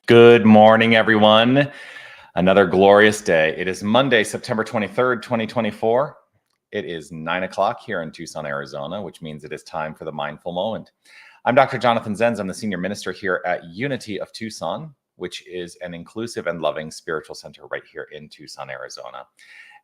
Good morning, everyone. Another glorious day. It is Monday, September 23rd, 2024. It is 9 o'clock here in Tucson, Arizona, which means it is time for the Mindful Moment. I'm Dr. Jonathan Zenz. I'm the senior minister here at Unity of Tucson, which is an inclusive and loving spiritual center right here in Tucson, Arizona.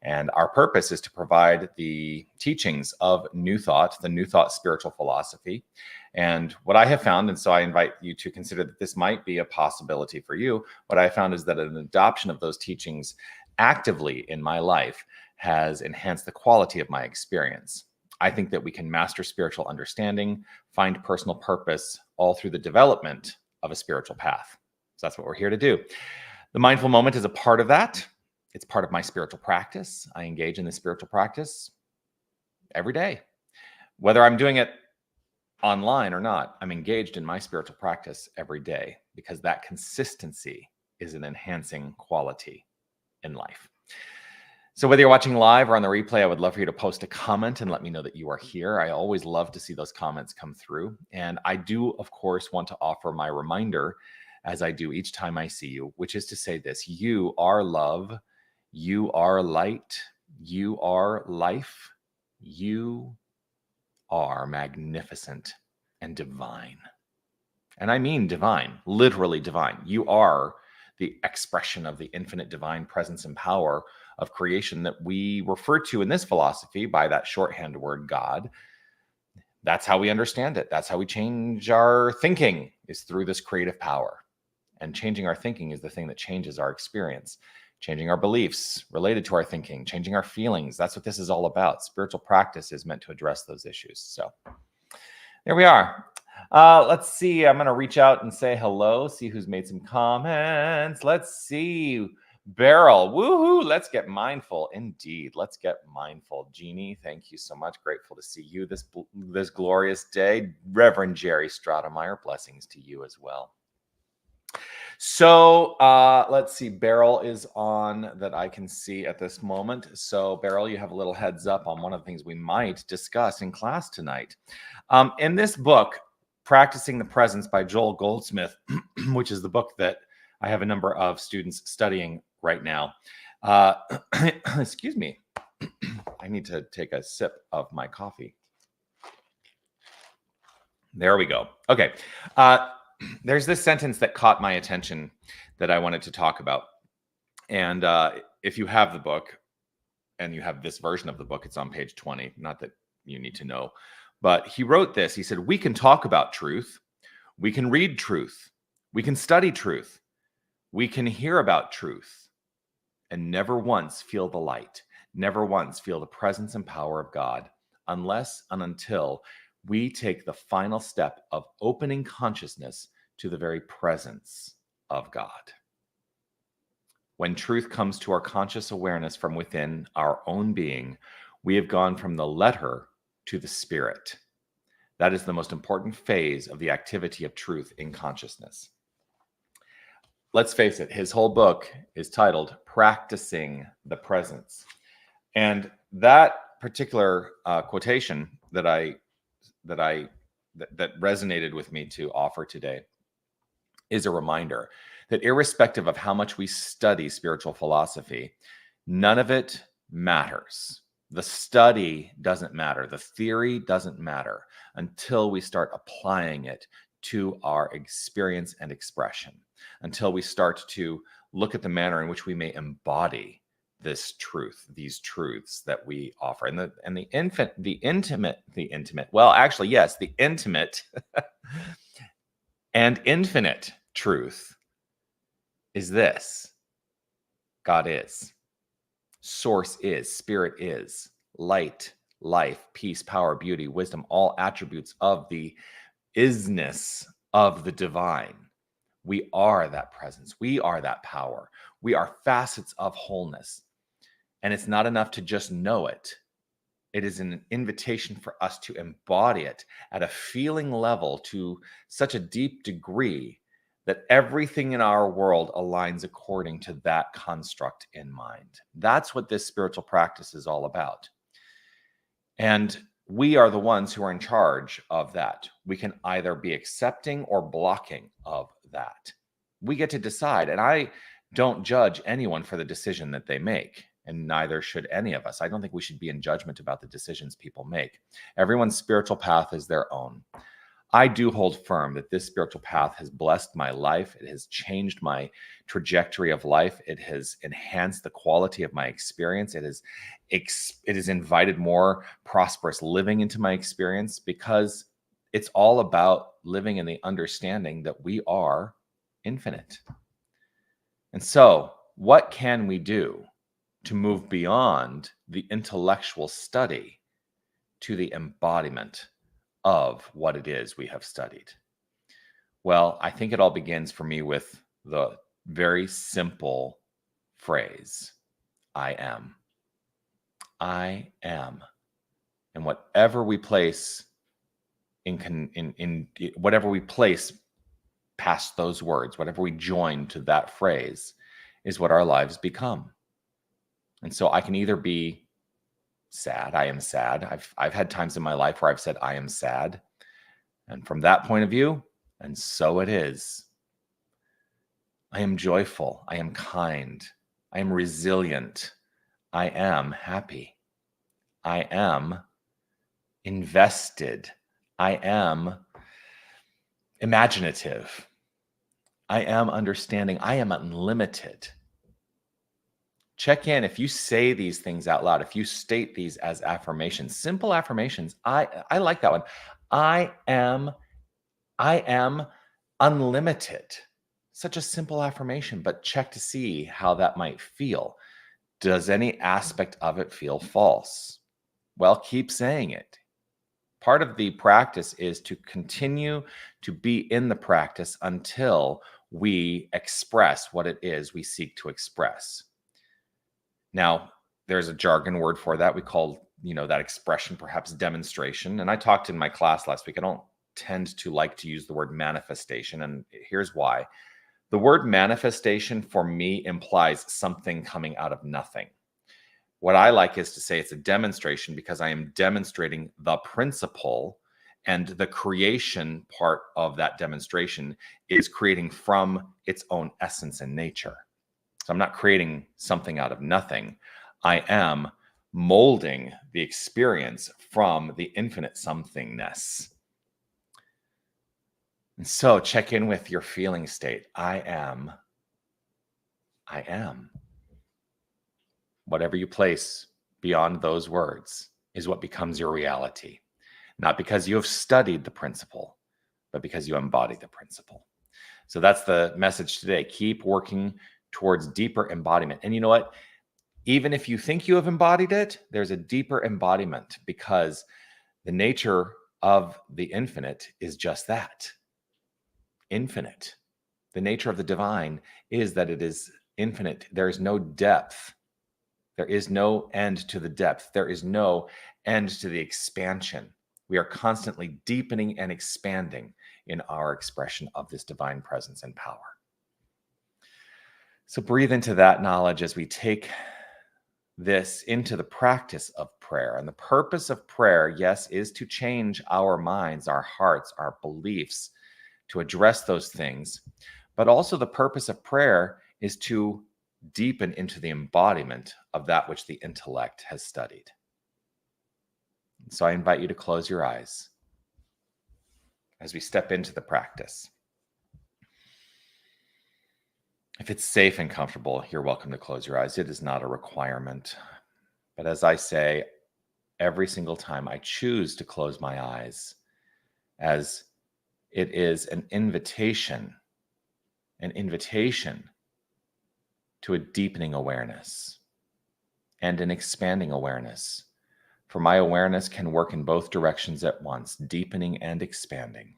And our purpose is to provide the teachings of New Thought, the New Thought spiritual philosophy. And what I have found, and so I invite you to consider that this might be a possibility for you, what I found is that an adoption of those teachings actively in my life has enhanced the quality of my experience. I think that we can master spiritual understanding, find personal purpose, all through the development of a spiritual path. So that's what we're here to do. The Mindful Moment is a part of that. It's part of my spiritual practice. I engage in this spiritual practice every day. Whether I'm doing it online or not, I'm engaged in my spiritual practice every day because that consistency is an enhancing quality in life. So whether you're watching live or on the replay, I would love for you to post a comment and let me know that you are here. I always love to see those comments come through. And I do, of course, want to offer my reminder, as I do each time I see you, which is to say this: you are love. You are light, you are life, you are magnificent and divine. And I mean divine, literally divine. You are the expression of the infinite divine presence and power of creation that we refer to in this philosophy by that shorthand word, God. That's how we understand it. That's how we change our thinking, is through this creative power. And changing our thinking is the thing that changes our experience. Changing our beliefs related to our thinking, changing our feelings. That's what this is all about. Spiritual practice is meant to address those issues. So there we are. Let's see. I'm going to reach out and say hello, see who's made some comments. Let's see. Beryl, woohoo. Let's get mindful. Indeed. Let's get mindful. Jeannie, thank you so much. Grateful to see you this glorious day. Reverend Jerry Stratemeyer, blessings to you as well. So let's see, Beryl is on that I can see at this moment. So Beryl, you have a little heads up on one of the things we might discuss in class tonight. In this book, Practicing the Presence by Joel Goldsmith, which is the book that I have a number of students studying right now. Excuse me. I need to take a sip of my coffee. There we go. Okay. There's this sentence that caught my attention that I wanted to talk about. And if you have the book and you have this version of the book, it's on page 20. Not that you need to know, but he wrote this. He said, "We can talk about truth. We can read truth. We can study truth. We can hear about truth and never once feel the light, never once feel the presence and power of God unless and until we take the final step of opening consciousness to the very presence of God. When truth comes to our conscious awareness from within our own being, we have gone from the letter to the spirit. That is the most important phase of the activity of truth in consciousness." Let's face it, his whole book is titled Practicing the Presence. And that particular quotation that resonated with me to offer today is a reminder that irrespective of how much we study spiritual philosophy, none of it matters. The study doesn't matter. The theory doesn't matter until we start applying it to our experience and expression, until we start to look at the manner in which we may embody this truth, these truths that we offer. And the intimate and infinite truth is this: God is, source is, spirit is, light, life, peace, power, beauty, wisdom, all attributes of the isness of the divine. We are that presence. We are that power. We are facets of wholeness. And it's not enough to just know it. It is an invitation for us to embody it at a feeling level to such a deep degree that everything in our world aligns according to that construct in mind. That's what this spiritual practice is all about. And we are the ones who are in charge of that. We can either be accepting or blocking of that. We get to decide. And I don't judge anyone for the decision that they make, and neither should any of us. I don't think we should be in judgment about the decisions people make. Everyone's spiritual path is their own. I do hold firm that this spiritual path has blessed my life. It has changed my trajectory of life. It has enhanced the quality of my experience. It has invited more prosperous living into my experience, because it's all about living in the understanding that we are infinite. And so, what can we do to move beyond the intellectual study to the embodiment of what it is we have studied? Well, I think it all begins for me with the very simple phrase, I am. I am. And whatever we place in whatever we place past those words, whatever we join to that phrase, is what our lives become. And so I can either be sad. I am sad. I've had times in my life where I've said, I am sad. And from that point of view, and so it is. I am joyful. I am kind. I am resilient. I am happy. I am invested. I am imaginative. I am understanding. I am unlimited. Check in if you say these things out loud, if you state these as affirmations, simple affirmations. I like that one. I am unlimited. Such a simple affirmation, but check to see how that might feel. Does any aspect of it feel false? Well, keep saying it. Part of the practice is to continue to be in the practice until we express what it is we seek to express. Now, there's a jargon word for that. We call, that expression perhaps demonstration. And I talked in my class last week. I don't tend to like to use the word manifestation. And here's why. The word manifestation for me implies something coming out of nothing. What I like is to say it's a demonstration, because I am demonstrating the principle, and the creation part of that demonstration is creating from its own essence and nature. So I'm not creating something out of nothing. I am molding the experience from the infinite somethingness. And so check in with your feeling state. I am. Whatever you place beyond those words is what becomes your reality. Not because you have studied the principle, but because you embody the principle. So that's the message today. Keep working towards deeper embodiment. And you know what? Even if you think you have embodied it, there's a deeper embodiment, because the nature of the infinite is just that. Infinite. The nature of the divine is that it is infinite. There is no depth. There is no end to the depth. There is no end to the expansion. We are constantly deepening and expanding in our expression of this divine presence and power. So breathe into that knowledge as we take this into the practice of prayer. And the purpose of prayer, yes, is to change our minds, our hearts, our beliefs, to address those things. But also the purpose of prayer is to deepen into the embodiment of that which the intellect has studied. So I invite you to close your eyes as we step into the practice. If it's safe and comfortable, you're welcome to close your eyes. It is not a requirement. But as I say, every single time I choose to close my eyes, as it is an invitation to a deepening awareness and an expanding awareness. For my awareness can work in both directions at once, deepening and expanding.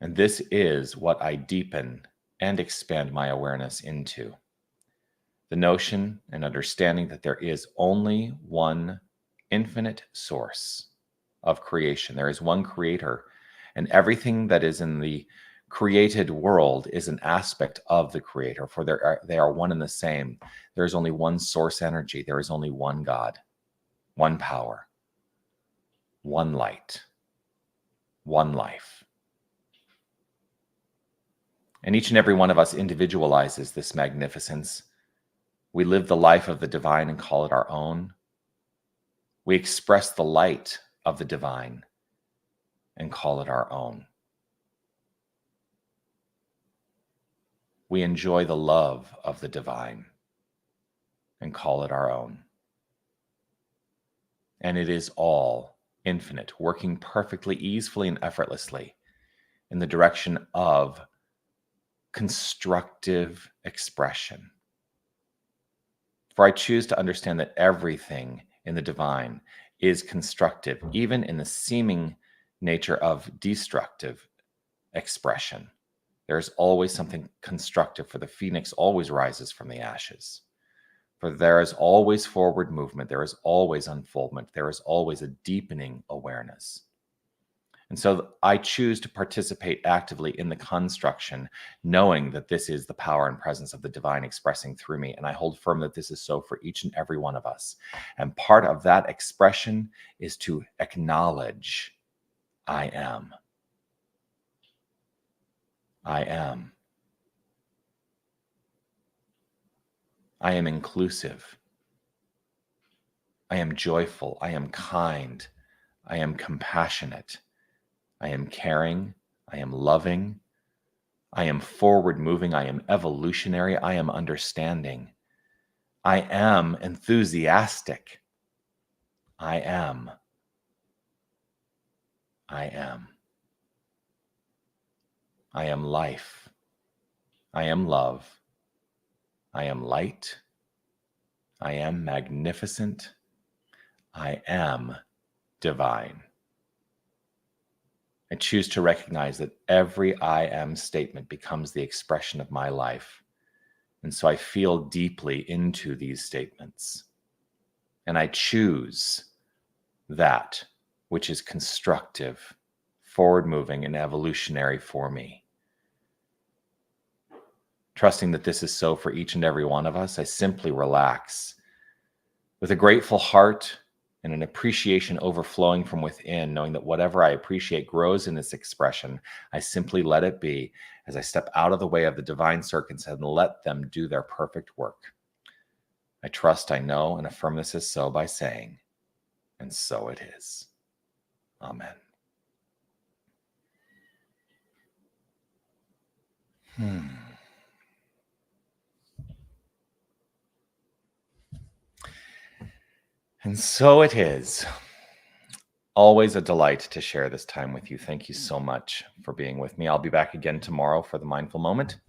And this is what I deepen and expand my awareness into. the notion and understanding that there is only one infinite source of creation. There is one creator, and everything that is in the created world is an aspect of the creator, for they are one and the same. There is only one source energy. There is only one God, one power, one light, one life. And each and every one of us individualizes this magnificence. We live the life of the divine and call it our own. We express the light of the divine and call it our own. We enjoy the love of the divine and call it our own. And it is all infinite, working perfectly, easily, and effortlessly in the direction of constructive expression. For I choose to understand that everything in the divine is constructive, even in the seeming nature of destructive expression. There is always something constructive, for the phoenix always rises from the ashes. For there is always forward movement, there is always unfoldment, there is always a deepening awareness. And so I choose to participate actively in the construction, knowing that this is the power and presence of the divine expressing through me. And I hold firm that this is so for each and every one of us. And part of that expression is to acknowledge, I am. I am. I am inclusive. I am joyful. I am kind. I am compassionate. I am caring. I am loving. I am forward moving. I am evolutionary. I am understanding. I am enthusiastic. I am. I am. I am life. I am love. I am light. I am magnificent. I am divine. I choose to recognize that every I am statement becomes the expression of my life. And so I feel deeply into these statements. And I choose that which is constructive, forward moving, and evolutionary for me. Trusting that this is so for each and every one of us, I simply relax with a grateful heart and an appreciation overflowing from within, knowing that whatever I appreciate grows in this expression. I simply let it be as I step out of the way of the divine circuits and let them do their perfect work. I trust, I know, and affirm this is so by saying, and so it is. Amen. And so it is. Always a delight to share this time with you. Thank you so much for being with me. I'll be back again tomorrow for the Mindful Moment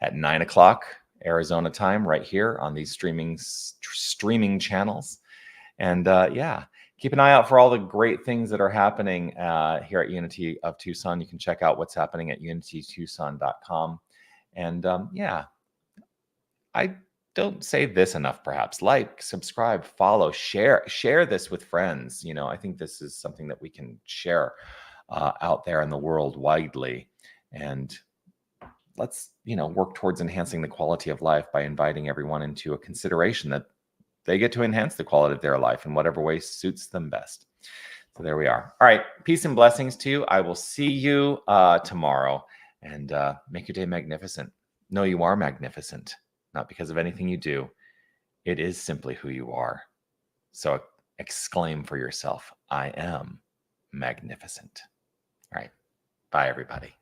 at 9 o'clock Arizona time, right here on these streaming channels. And keep an eye out for all the great things that are happening here at Unity of Tucson. You can check out what's happening at unitytucson.com. And I don't say this enough, perhaps. Like, subscribe, follow, share this with friends. I think this is something that we can share out there in the world widely. And let's, work towards enhancing the quality of life by inviting everyone into a consideration that they get to enhance the quality of their life in whatever way suits them best. So there we are. All right. Peace and blessings to you. I will see you tomorrow, and make your day magnificent. Know you are magnificent. Not because of anything you do. It is simply who you are. So exclaim for yourself, I am magnificent. All right. Bye, everybody.